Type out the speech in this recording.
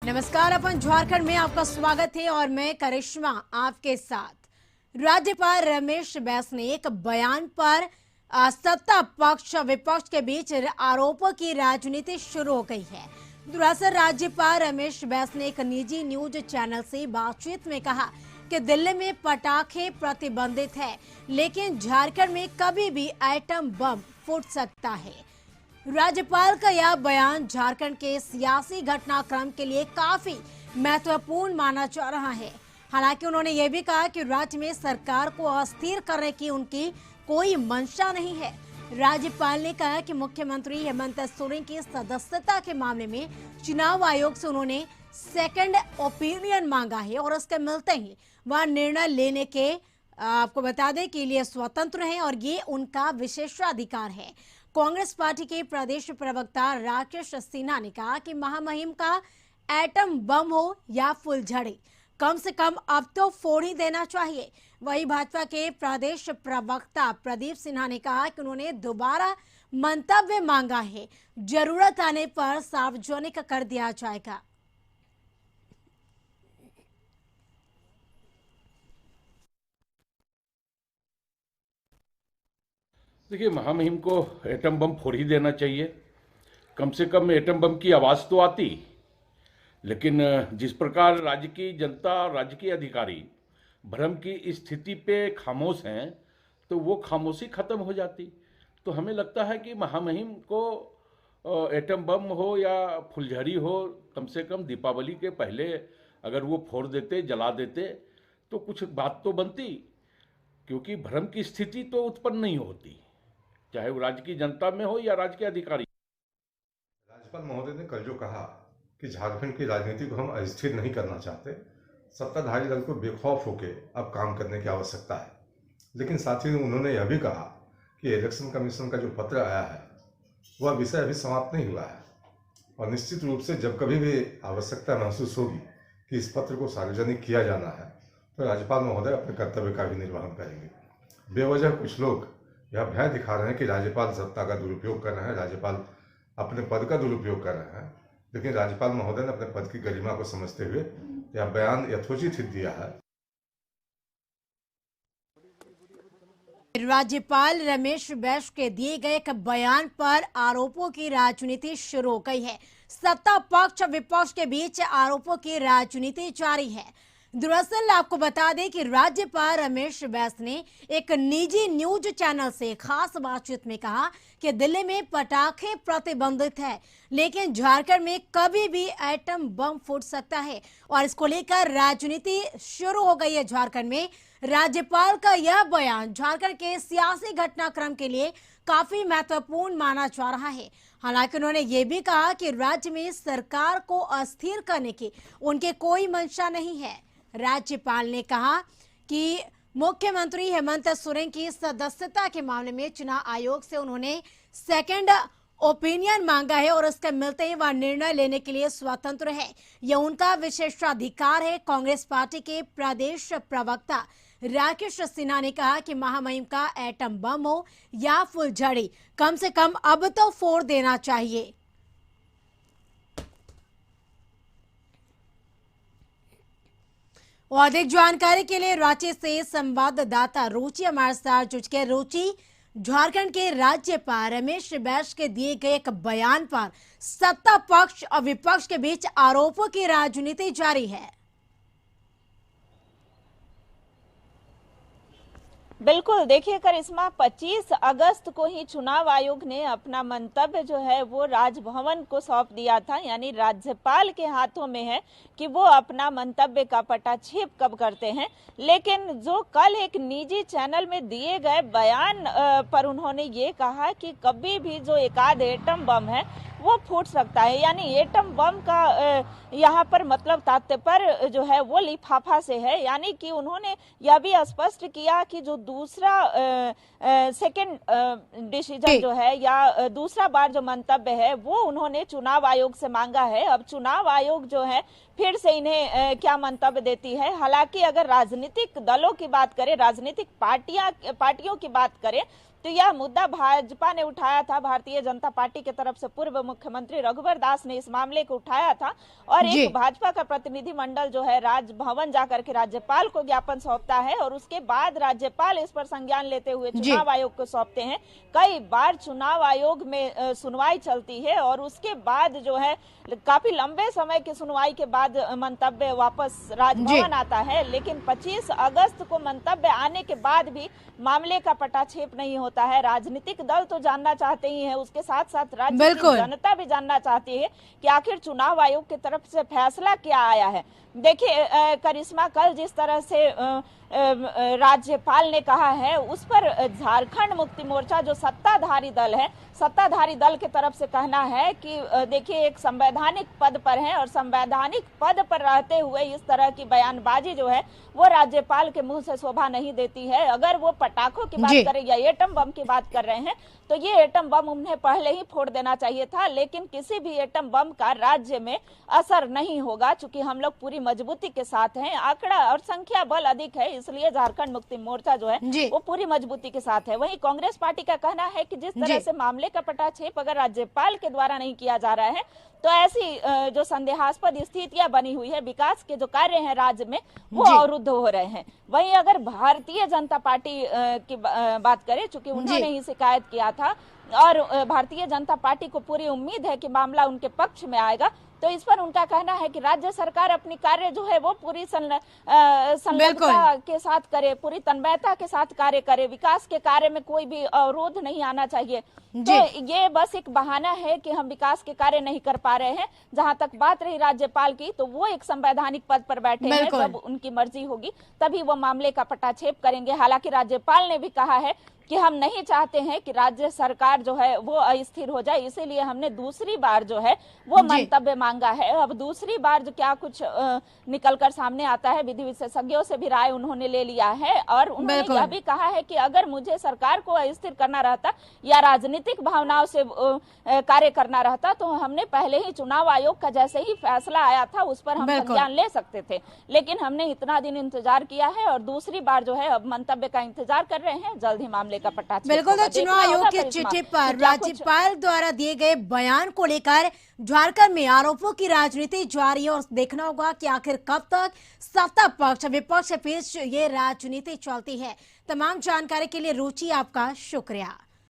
नमस्कार, अपन झारखंड में आपका स्वागत है और मैं करिश्मा आपके साथ। राज्यपाल रमेश बैस ने एक बयान पर सत्ता पक्ष और विपक्ष के बीच आरोपों की राजनीति शुरू हो गई है। दरअसल राज्यपाल रमेश बैस ने एक निजी न्यूज चैनल से बातचीत में कहा कि दिल्ली में पटाखे प्रतिबंधित है, लेकिन झारखंड में कभी भी एटम बम फूट सकता है। राज्यपाल का यह बयान झारखंड के सियासी घटनाक्रम के लिए काफी महत्वपूर्ण माना जा रहा है। हालांकि उन्होंने यह भी कहा कि राज्य में सरकार को अस्थिर करने की उनकी कोई मंशा नहीं है। राज्यपाल ने कहा कि मुख्यमंत्री हेमंत सोरेन की सदस्यता के मामले में चुनाव आयोग से उन्होंने सेकंड ओपिनियन मांगा है और उसके मिलते ही वह निर्णय लेने के आपको बता दें कि लिए स्वतंत्र हैं और ये उनका विशेषाधिकार है। कांग्रेस पार्टी के प्रदेश प्रवक्ता राकेश सिन्हा ने कहा कि महामहिम का एटम बम हो या फुलझड़ी, कम से कम अब तो फोड़ ही देना चाहिए। वहीं भाजपा के प्रदेश प्रवक्ता प्रदीप सिन्हा ने कहा कि उन्होंने दोबारा मंतव्य मांगा है, जरूरत आने पर सार्वजनिक कर दिया जाएगा। देखिए, महामहिम को एटम बम फोड़ ही देना चाहिए। कम से कम एटम बम की आवाज़ तो आती। लेकिन जिस प्रकार राज्य की जनता और राज्य के अधिकारी भ्रम की स्थिति पे खामोश हैं, तो वो खामोशी खत्म हो जाती। तो हमें लगता है कि महामहिम को एटम बम हो या फुलझड़ी हो, कम से कम दीपावली के पहले अगर वो फोड़ देते, जला देते, तो कुछ बात तो बनती। क्योंकि भ्रम की स्थिति तो उत्पन्न नहीं होती, चाहे वो राज्य की जनता में हो या राज्य के अधिकारी। राज्यपाल महोदय ने कल जो कहा कि झारखंड की राजनीति को हम अस्थिर नहीं करना चाहते, सत्ताधारी दल को बेखौफ होकर अब काम करने की आवश्यकता है। लेकिन साथ ही उन्होंने यह भी कहा कि इलेक्शन कमीशन का जो पत्र आया है वह विषय अभी समाप्त नहीं हुआ है और निश्चित रूप से जब कभी भी आवश्यकता महसूस होगी कि इस पत्र को सार्वजनिक किया जाना है, तो राज्यपाल महोदय अपने कर्तव्य का भी निर्वहन करेंगे। बेवजह कुछ लोग यह भय दिखा रहे हैं कि राज्यपाल सत्ता का दुरुपयोग कर रहे हैं, राज्यपाल अपने पद का दुरुपयोग कर रहे हैं। लेकिन राज्यपाल महोदय ने अपने पद की गरिमा को समझते हुए यह बयान यथोचित दिया है। राज्यपाल रमेश बैस के दिए गए एक बयान पर आरोपों की राजनीति शुरू हो गई है। सत्ता पक्ष विपक्ष के बीच आरोपों की राजनीति जारी है। दरअसल आपको बता दें कि राज्यपाल रमेश बैस ने एक निजी न्यूज चैनल से खास बातचीत में कहा कि दिल्ली में पटाखे प्रतिबंधित है, लेकिन झारखंड में कभी भी एटम बम फूट सकता है और इसको लेकर राजनीति शुरू हो गई है झारखंड में। राज्यपाल का यह बयान झारखंड के सियासी घटनाक्रम के लिए काफी महत्वपूर्ण माना जा रहा है। हालांकि उन्होंने ये भी कहा कि राज्य में सरकार को अस्थिर करने की उनके कोई मंशा नहीं है। राज्यपाल ने कहा कि मुख्यमंत्री हेमंत सोरेन की सदस्यता के मामले में चुनाव आयोग से उन्होंने सेकंड ओपिनियन मांगा है और उसके मिलते ही वह निर्णय लेने के लिए स्वतंत्र है, यह उनका विशेषाधिकार है। कांग्रेस पार्टी के प्रदेश प्रवक्ता राकेश सिन्हा ने कहा कि महामहिम का एटम बम हो या फुलझड़ी, कम से कम अब तो फोड़ देना चाहिए। और अधिक जानकारी के लिए रांची से संवाददाता रुचि हमारे साथ जुड़ गए। रुचि, झारखंड के राज्यपाल रमेश बैस के दिए गए एक बयान पर सत्ता पक्ष और विपक्ष के बीच आरोपों की राजनीति जारी है। बिल्कुल, देखिए करिश्मा, 25 अगस्त को ही चुनाव आयोग ने अपना मंतव्य जो है वो राजभवन को सौंप दिया था। यानी राज्यपाल के हाथों में है कि वो अपना मंतव्य का पटाक्षेप कब करते हैं। लेकिन जो कल एक निजी चैनल में दिए गए बयान पर उन्होंने ये कहा कि कभी भी जो एकाध एटम बम है वो फूट सकता है। यानी एटम बम का यहाँ पर मतलब तात्पर्य जो है वो लिफाफा से है। यानी कि उन्होंने यह भी स्पष्ट किया कि जो दूसरा सेकंड डिसीजन जो है या दूसरा बार जो मंतव्य है वो उन्होंने चुनाव आयोग से मांगा है। अब चुनाव आयोग जो है फिर से इन्हें क्या मंतव्य देती है। हालांकि अगर राजनीतिक दलों की बात करें, राजनीतिक पार्टियों की बात करें, तो यह मुद्दा भाजपा ने उठाया था, भारतीय जनता पार्टी की तरफ से पूर्व मुख्यमंत्री रघुवर दास ने इस मामले को उठाया था और एक भाजपा का प्रतिनिधि मंडल जो है राजभवन जाकर के राज्यपाल को ज्ञापन सौंपता है और उसके बाद राज्यपाल इस पर संज्ञान लेते हुए चुनाव आयोग को सौंपते हैं। कई बार चुनाव आयोग में सुनवाई चलती है और उसके बाद जो है काफी लंबे समय की सुनवाई के बाद मंतव्य वापस राजभवन आता है, लेकिन 25 अगस्त को मंतव्य आने के बाद भी मामले का पटाक्षेप नहीं होता है। राजनीतिक दल तो जानना चाहते ही है, उसके साथ साथ राज्य की जनता भी जानना चाहती है कि आखिर चुनाव आयोग की तरफ से फैसला क्या आया है। देखिए करिश्मा, कल जिस तरह से राज्यपाल ने कहा है उस पर झारखंड मुक्ति मोर्चा जो सत्ताधारी दल है, सत्ताधारी दल की तरफ से कहना है कि देखिए एक संवैधानिक पद पर है और संवैधानिक पद पर रहते हुए इस तरह की बयानबाजी जो है वो राज्यपाल के मुंह से शोभा नहीं देती है। अगर वो पटाखों की बात करें या एटम बम की बात कर रहे हैं तो ये एटम बम उन्हें पहले ही फोड़ देना चाहिए था, लेकिन किसी भी एटम बम का राज्य में असर नहीं होगा चूंकि हम लोग पूरी मजबूती के साथ हैं। आंकड़ा और संख्या बल अधिक है, इसलिए झारखंड मुक्ति मोर्चा जो है वो पूरी मजबूती के साथ है। वहीं कांग्रेस पार्टी का कहना है कि जिस तरह से मामले का पटाक्षेप अगर राज्यपाल के द्वारा नहीं किया जा रहा है तो ऐसी जो संदेहास्पद स्थितियां बनी हुई है, विकास के जो कार्य हैं राज्य में वो अवरुद्ध हो रहे हैं। वहीं अगर भारतीय जनता पार्टी की बात करें, चूंकि उन्होंने ही शिकायत किया था और भारतीय जनता पार्टी को पूरी उम्मीद है कि मामला उनके पक्ष में आएगा, तो इस पर उनका कहना है कि राज्य सरकार अपनी कार्य जो है वो पूरी संलग्नता के साथ करे, पूरी तन्मयता के साथ कार्य करे, विकास के कार्य में कोई भी अवरोध नहीं आना चाहिए। तो ये बस एक बहाना है कि हम विकास के कार्य नहीं कर पा रहे हैं। जहां तक बात रही राज्यपाल की, तो वो एक संवैधानिक पद पर बैठे हैं, जब उनकी मर्जी होगी तभी वो मामले का पटाक्षेप करेंगे। हालांकि राज्यपाल ने भी कहा है कि हम नहीं चाहते हैं कि राज्य सरकार जो है वो अस्थिर हो जाए, इसीलिए हमने दूसरी बार जो है वो मंतव्य मांगा है। अब दूसरी बार जो क्या कुछ निकलकर सामने आता है, विधि विशेषज्ञों से भी राय उन्होंने ले लिया है और उन्होंने यह भी कहा है कि अगर मुझे सरकार को अस्थिर करना रहता या राजनीतिक भावनाओं से कार्य करना रहता तो हमने पहले ही चुनाव आयोग का जैसे ही फैसला आया था उस पर हम संज्ञान ले सकते थे, लेकिन हमने इतना दिन इंतजार किया है और दूसरी बार जो है अब मंतव्य का इंतजार कर रहे हैं। जल्द ही मामले का पटाक्षेप बिल्कुल। तो चुनाव आयोग की चिट्ठी पर राज्यपाल द्वारा दिए गए बयान को लेकर झारखंड में आरोपों की राजनीति जारी है और देखना होगा कि आखिर कब तक सत्ता पक्ष विपक्ष के बीच ये राजनीति चलती है। तमाम जानकारी के लिए रुचि आपका शुक्रिया।